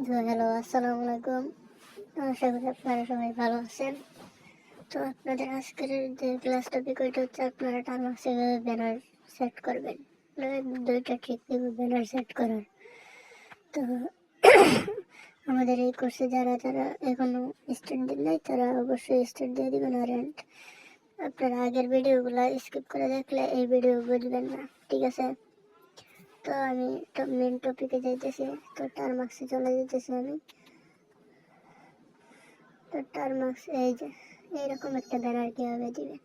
Hello, আসসালামু আলাইকুম। আশা করি আপনারা সবাই ভালো আছেন। তো আপনাদের আজকের যে ক্লাস টপিক ওইটা হচ্ছে আপনারা টার্মাক্সে কীভাবে ব্যানার সেট করবেন, মানে 2টা ট্রিক ব্যানার সেট করার। তো আমাদের এই কোর্সে যারা যারা এখনো স্টুডেন্ট নাই তারা অবশ্যই স্টার্ট দিয়ে দিবেন। আর আপনারা আগের ভিডিওগুলো স্কিপ করে দেখলে এই ভিডিও বুঝবেন না, ঠিক আছে? তো আমি মেন টপিকে যাইতেছি। তো টার্মাক্সে চলে যেতেছি আমি। তো টার্মাক্স এই যে এইরকম একটা ব্যানার কীভাবে দিবেন,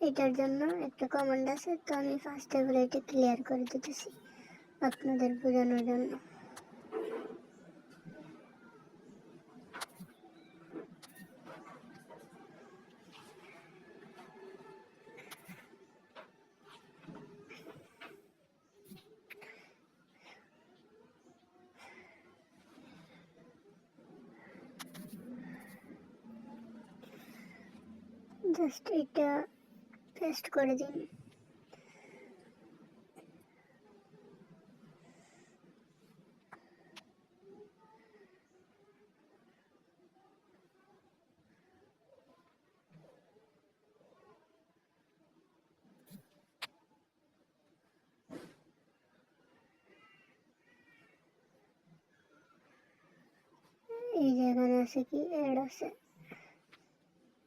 এটার জন্য একটা কমান্ড আছে। তো আমি ফার্স্ট বলে এটা ক্লিয়ার করে দিতেছি আপনাদের বোঝানোর জন্য। জাস্ট এটা পেস্ট করে দিন। এই যে এখানে আছে কি অ্যাড আছে,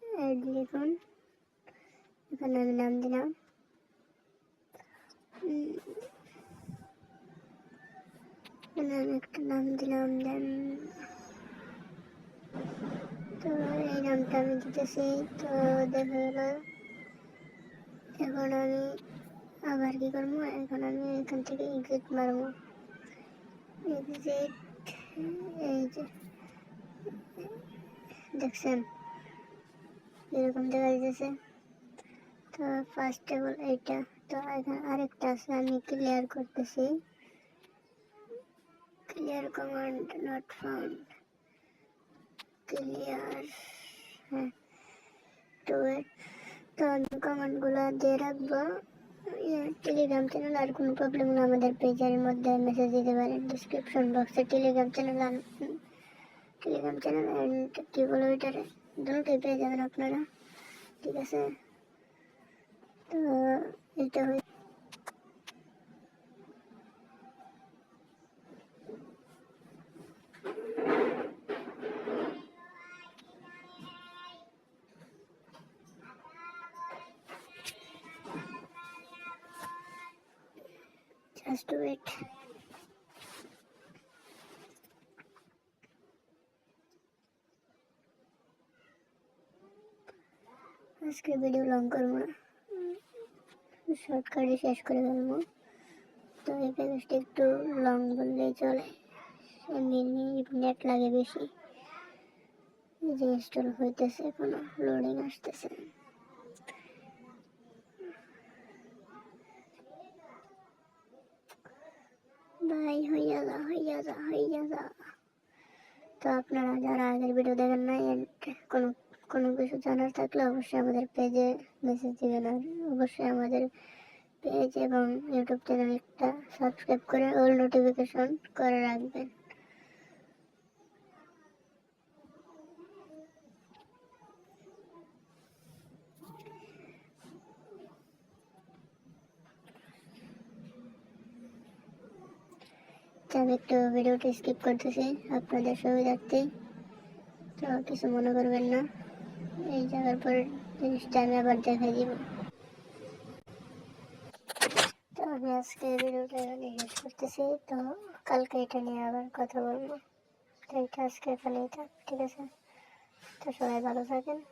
অ্যাড লিখুন। এখানে আমি নাম দিলাম এখানে আমি একটা নাম দিলাম। দেন তো এই নামটা আমি দিতেছি। তো দেখা গেল এখন আমি আবার কি করবো, এখন আমি এখান থেকে এক্সিট মারবো। এক্সিট, এই যে দেখছেন এরকম দেখা যাচ্ছে। তো ফার্স্ট টেবল এইটা। তো এখানে আরেকটা আছে, আমি ক্লিয়ার করতেছি। Clear command not found, clear, হ্যাঁ। তো আমি কমান্ডগুলো দিয়ে রাখবো। টেলিগ্রাম চ্যানেল আর কোনো প্রবলেম হলে আমাদের পেজের মধ্যে মেসেজ দিতে পারেন। ডিসক্রিপশন বক্সে টেলিগ্রাম চ্যানেল অ্যান্ড কি বলে ওইটারে দুটোই পেয়ে যাবেন আপনারা, ঠিক আছে? তো এটা জাস্ট ওয়েট। আজকে ভিডিও লং করবো না, শর্টকাটে শেষ করে ফেলবো। তো এই প্যাকেজটা একটু লং বললেই চলে, এমনি নেট লাগে বেশি। এই যে ইনস্টল হইতেছে, কোনো লোডিং আসতেছে। ভাই হইয়া যা। তো আপনারা যারা আগের ভিডিও দেখেন নাই, কোনো কোনো কিছু জানার থাকলে অবশ্যই আমাদের পেজে মেসেজ দিবেন। আর অবশ্যই আমাদের পেজ এবং ইউটিউব চ্যানেলটা সাবস্ক্রাইব করে অল নোটিফিকেশন করে রাখবেন। আমি একটু ভিডিওটা স্কিপ করতেছি আপনাদের সুবিধার্থে, তো কিছু মনে করবেন না। এই জায়গার পর জিনিসটা আমি আবার দেখাই দিব। তো আমি আজকে ভিডিওটা এখানে শেষ করতেছি। তো কালকে এটা নিয়ে আবার কথা বলবো। তো এটা আজকে এখানেই থাক, ঠিক আছে? তো সবাই ভালো থাকেন।